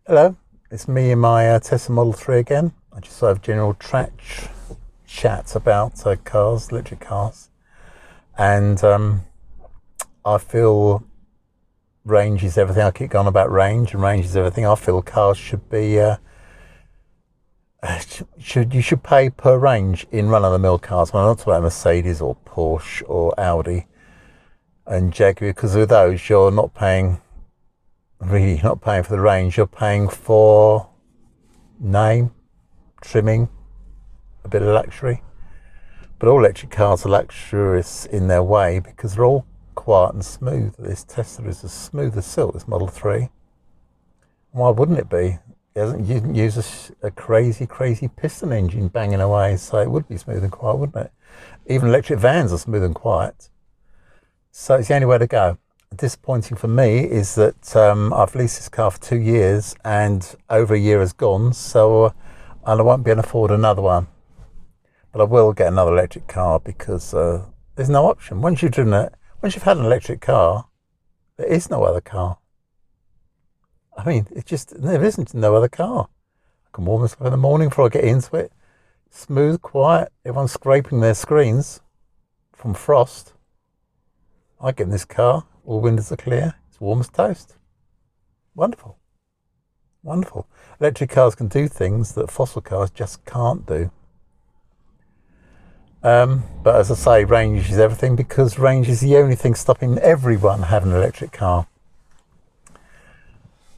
Hello, it's me in my Tesla Model 3 again. I just have general chat about cars, electric cars, and I feel range is everything. I keep going about range, and range is everything. I feel cars should be you should pay per range in run-of-the-mill cars. When I'm not talking about Mercedes or Porsche or Audi and Jaguar, because with those you're not paying for the range. You're paying for name, trimming, a bit of luxury. But all electric cars are luxurious in their way because they're all quiet and smooth. This Tesla is as smooth as silk, this Model 3. Why wouldn't it be? It doesn't use a crazy piston engine banging away, so it would be smooth and quiet, wouldn't it? Even electric vans are smooth and quiet. So it's the only way to go. Disappointing for me is that I've leased this car for 2 years and over a year has gone, so and I won't be able to afford another one. But I will get another electric car because there's no option. Once you've had an electric car, there is no other car. I mean, there isn't no other car. I can warm myself in the morning before I get into it. Smooth, quiet. Everyone's scraping their screens from frost. I get in this car. All windows are clear. It's warm as toast. Wonderful. Electric cars can do things that fossil cars just can't do. But as I say, range is everything because range is the only thing stopping everyone having an electric car.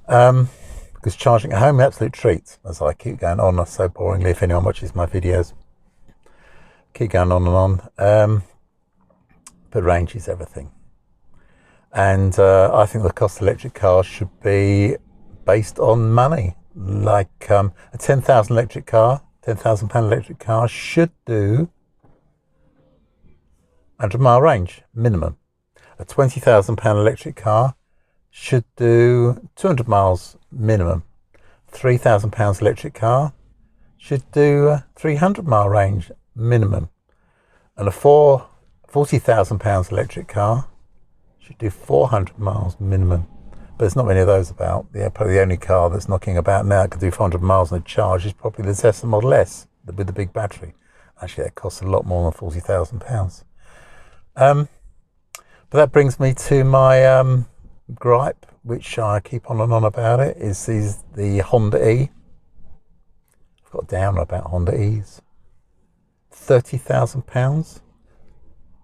Because charging at home is an absolute treat, as I keep going on so boringly. If anyone watches my videos, keep going on and on. But range is everything. And I think the cost of electric cars should be based on money. Like a £10,000 electric car, £10,000 electric car should do 100-mile range minimum. A £20,000 electric car should do 200 miles minimum. £3,000 electric car should do 300-mile range minimum. And a £40,000 electric car should do 400 miles minimum. But there's not many of those about. Probably the only car that's knocking about now that can do 400 miles on a charge is probably the Tesla Model S with the big battery. Actually, that costs a lot more than £40,000. But that brings me to my gripe, which I keep on and on about it, is the Honda E. I've got down about Honda E's. £30,000.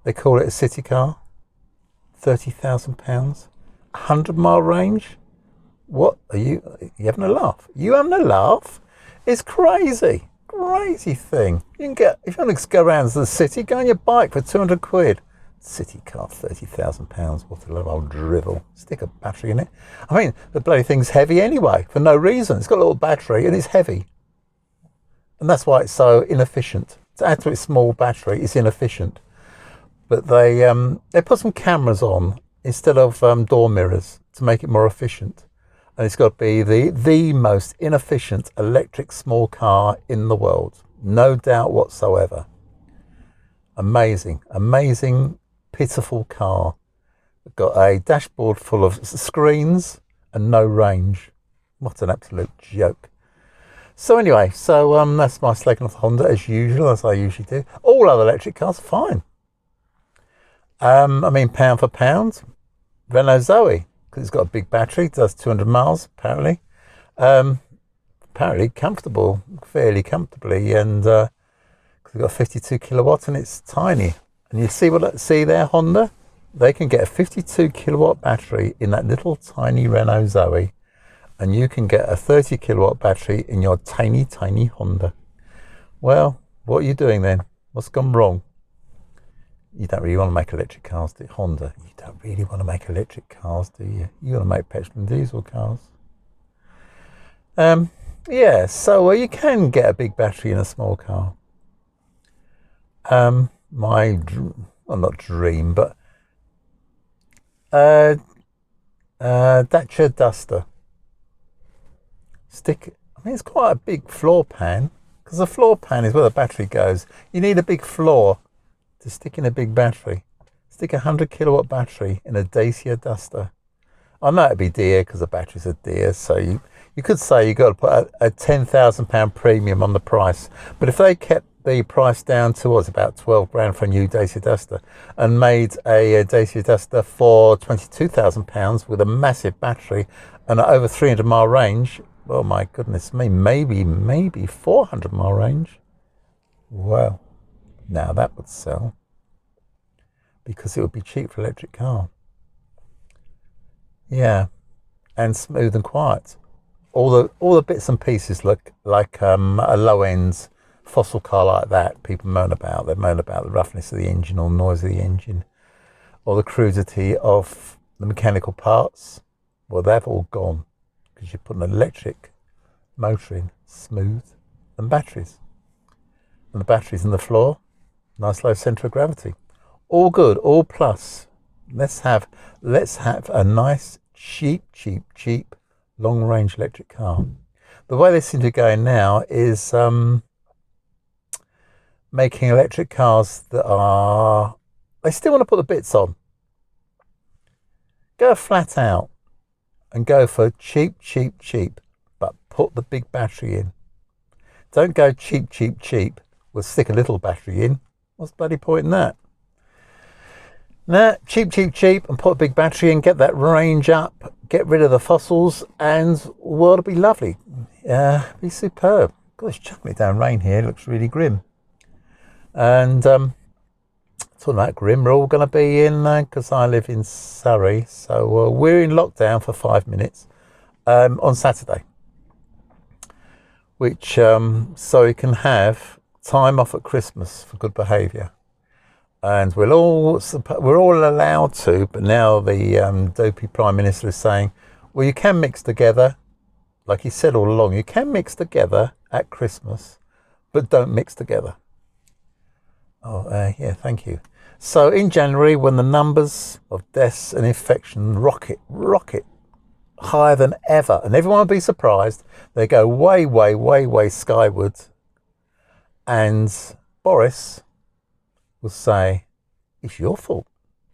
They call it a city car. £30,000. 100-mile range. What are you having a laugh? You having a laugh? It's crazy thing. You can get, if you want to go around to the city, go on your bike for 200 quid. City car, £30,000. What a lot of old drivel. Stick a battery in it. I mean, the bloody thing's heavy anyway, for no reason. It's got a little battery and it's heavy. And that's why it's so inefficient. To add to its small battery, it's inefficient. But they put some cameras on instead of door mirrors to make it more efficient. And it's got to be the most inefficient electric small car in the world. No doubt whatsoever. Amazing, pitiful car. Got a dashboard full of screens and no range. What an absolute joke. So anyway, that's my slagging off Honda as usual, as I usually do. All other electric cars are fine. I mean, pound for pound, Renault Zoe, because it's got a big battery, does 200 miles apparently. Apparently comfortable, fairly comfortably, and because it's got 52 kilowatts and it's tiny. And you see there, Honda, they can get a 52 kilowatt battery in that little tiny Renault Zoe, and you can get a 30 kilowatt battery in your tiny Honda. Well, what are you doing then? What's gone wrong? You don't really want to make electric cars, do you? Honda, you don't really want to make electric cars, do you? You want to make petrol and diesel cars. Yeah, so you can get a big battery in a small car. Not dream, but Dacia Duster. It's quite a big floor pan, because the floor pan is where the battery goes. You need a big floor to stick in a big battery. Stick a 100 kilowatt battery in a Dacia Duster. I know it'd be dear because the batteries are dear, so you You could say you've got to put a £10,000 premium on the price, but if they kept the price down towards about 12 grand for a new Dacia Duster and made a Dacia Duster for £22,000 with a massive battery and an over 300-mile range, oh my goodness me, maybe 400-mile range. Well, now that would sell, because it would be cheap for electric car. Yeah, and smooth and quiet. All the bits and pieces look like a low end fossil car like that. People moan about. They moan about the roughness of the engine or noise of the engine, or the crudity of the mechanical parts. Well, they've all gone because you put an electric motor in, smooth, and batteries. And the batteries in the floor, nice low centre of gravity. All good, all plus. Let's have a nice, cheap, long-range electric car. The way they seem to be going now is making electric cars that are... They still want to put the bits on. Go flat out and go for cheap, but put the big battery in. Don't go cheap. We'll stick a little battery in. What's the bloody point in that? Nah, cheap, and put a big battery in, get that range up, get rid of the fossils, and the world will be lovely. Be superb. God, it's chucking it down rain here. It looks really grim. And talking about grim, we're all going to be in, because I live in Surrey, so we're in lockdown for 5 minutes on Saturday, which so we can have time off at Christmas for good behaviour. And we're all allowed to, but now the dopey Prime Minister is saying, well, you can mix together, like he said all along, you can mix together at Christmas, but don't mix together. Oh, yeah, thank you. So in January, when the numbers of deaths and infection rocket higher than ever, and everyone will be surprised, they go way skywards, and Boris will say, it's your fault,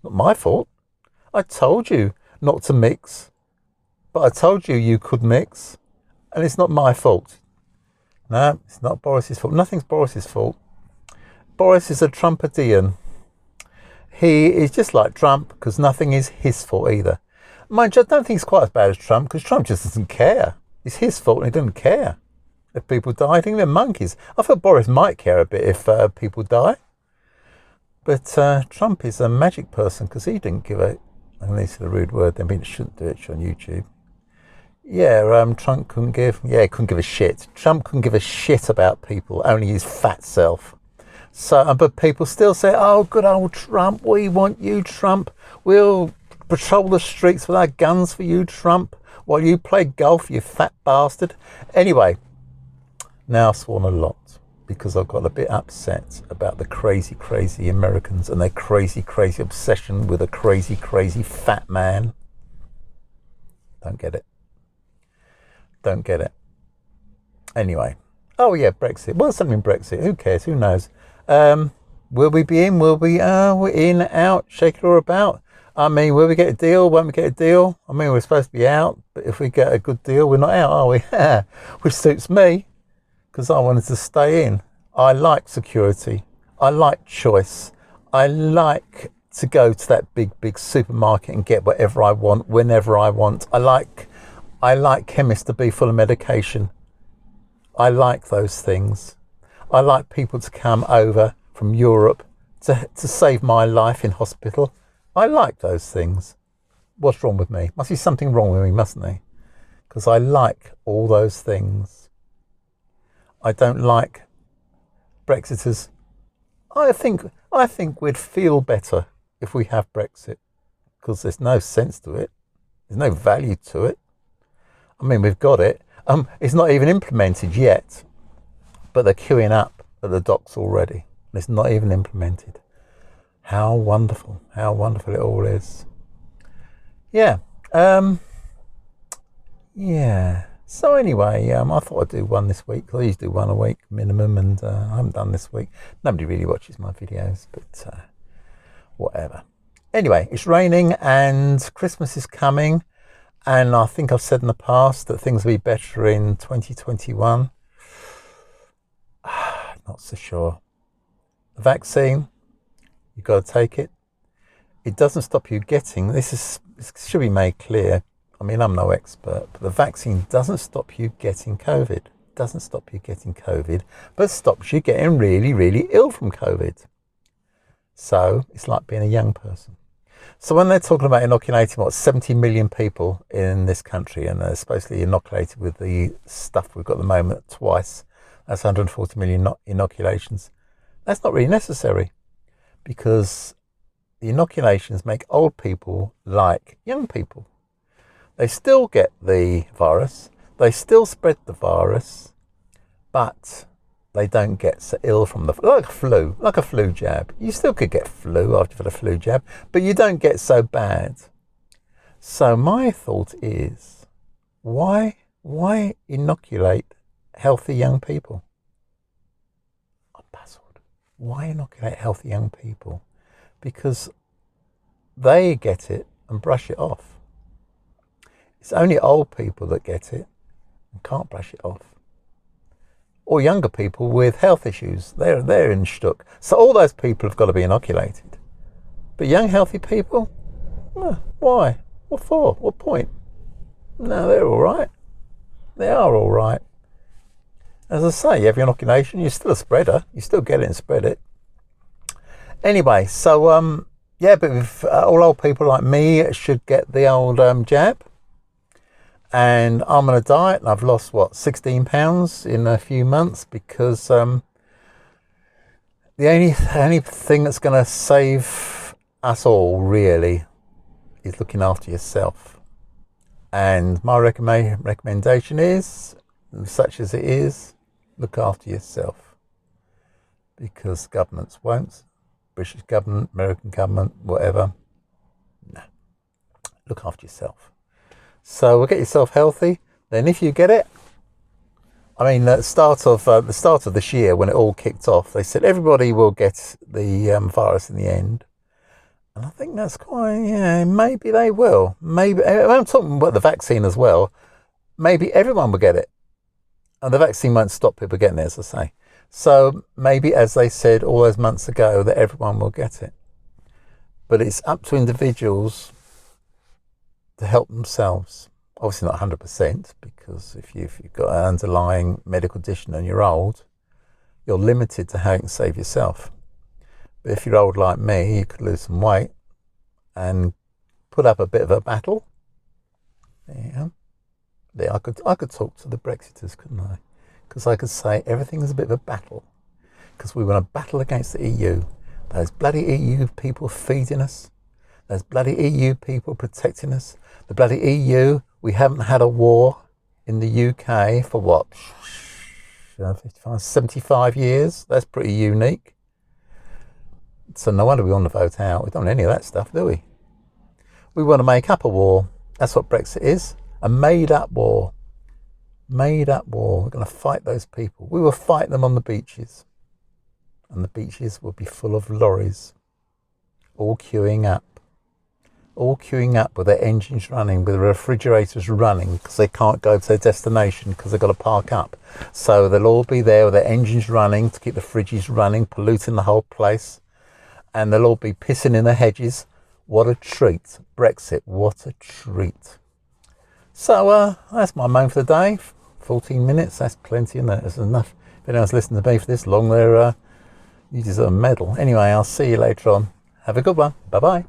not my fault. I told you not to mix, but I told you could mix, and it's not my fault. No, it's not Boris's fault. Nothing's Boris's fault. Boris is a Trumpadian. He is just like Trump, because nothing is his fault either. Mind you, I don't think it's quite as bad as Trump, because Trump just doesn't care. It's his fault and he doesn't care if people die. I think they're monkeys. I thought Boris might care a bit if people die. But Trump is a magic person, because he didn't give a... I mean, this is a rude word, I mean, it shouldn't do it on YouTube. Yeah, Trump couldn't give a shit. Trump couldn't give a shit about people, only his fat self. So, but people still say, oh, good old Trump, we want you, Trump. We'll patrol the streets with our guns for you, Trump, while you play golf, you fat bastard. Anyway, now I've sworn a lot, because I've got a bit upset about the crazy Americans and their crazy obsession with a crazy fat man. Don't get it. Anyway. Oh yeah, Brexit. Well, something in Brexit. Who cares? Who knows? Will we be in? We're in, out, shake it all about. I mean, will we get a deal? Won't we get a deal? I mean, we're supposed to be out, but if we get a good deal, we're not out, are we? Which suits me, because I wanted to stay in. I like security. I like choice. I like to go to that big supermarket and get whatever I want, whenever I want. I like chemists to be full of medication. I like those things. I like people to come over from Europe to save my life in hospital. I like those things. What's wrong with me? Must be something wrong with me, mustn't there? Because I like all those things. I don't like Brexiters. I think we'd feel better if we have Brexit, because there's no sense to it. There's no value to it. I mean, we've got it. It's not even implemented yet, but they're queuing up at the docks already. It's not even implemented. How wonderful it all is. Yeah. Yeah. So anyway, I thought I'd do one this week. I usually do one a week minimum, and I haven't done this week. Nobody really watches my videos, but whatever. Anyway, it's raining and Christmas is coming. And I think I've said in the past that things will be better in 2021. Not so sure. The vaccine, you've got to take it. It doesn't stop you getting, this should be made clear. I mean, I'm no expert, but the vaccine doesn't stop you getting COVID. It doesn't stop you getting COVID, but stops you getting really, really ill from COVID. So it's like being a young person. So when they're talking about inoculating, 70 million people in this country, and they're supposedly inoculated with the stuff we've got at the moment twice, that's 140 million inoculations. That's not really necessary, because the inoculations make old people like young people. They still get the virus, they still spread the virus, but they don't get so ill from like a flu jab. You still could get flu after you've had a flu jab, but you don't get so bad. So my thought is, why inoculate healthy young people? I'm puzzled. Why inoculate healthy young people? Because they get it and brush it off. It's only old people that get it and can't brush it off. Or younger people with health issues, they're in shtuck. So all those people have got to be inoculated. But young healthy people, why? What for? What point? No, they're all right. They are all right. As I say, you have your inoculation, you're still a spreader. You still get it and spread it. Anyway, so yeah, but if, all old people like me should get the old jab. And I'm on a diet, and I've lost 16 pounds in a few months, because the only thing that's going to save us all really is looking after yourself. And my recommendation is, such as it is, look after yourself, because governments won't. British government, American government, whatever. No, look after yourself. So we'll get yourself healthy. Then if you get it, I mean, at the start of this year, when it all kicked off, they said everybody will get the virus in the end. And I think that's quite, maybe they will. Maybe, I'm talking about the vaccine as well. Maybe everyone will get it. And the vaccine won't stop people getting it, as I say. So maybe, as they said all those months ago, that everyone will get it. But it's up to individuals to help themselves. Obviously not 100%, because if you've got an underlying medical condition and you're old, you're limited to how you can save yourself. But if you're old like me, you could lose some weight and put up a bit of a battle. Yeah, I could talk to the Brexiters, couldn't I? Because I could say everything is a bit of a battle, because we want to battle against the EU. Those bloody EU people feeding us. Those bloody EU people protecting us. The bloody EU, we haven't had a war in the UK for 75 years. That's pretty unique. So no wonder we want to vote out. We don't want any of that stuff, do we? We want to make up a war. That's what Brexit is. A made-up war. Made-up war. We're going to fight those people. We will fight them on the beaches. And the beaches will be full of lorries, all queuing up. All queuing up with their engines running, with the refrigerators running, because they can't go to their destination because they've got to park up. So they'll all be there with their engines running to keep the fridges running, polluting the whole place. And they'll all be pissing in the hedges. What a treat. Brexit, what a treat. So that's my moan for the day. 14 minutes, that's plenty, isn't it? That's enough. If anyone's listened to me for this long, you deserve a medal. Anyway, I'll see you later on. Have a good one. Bye-bye.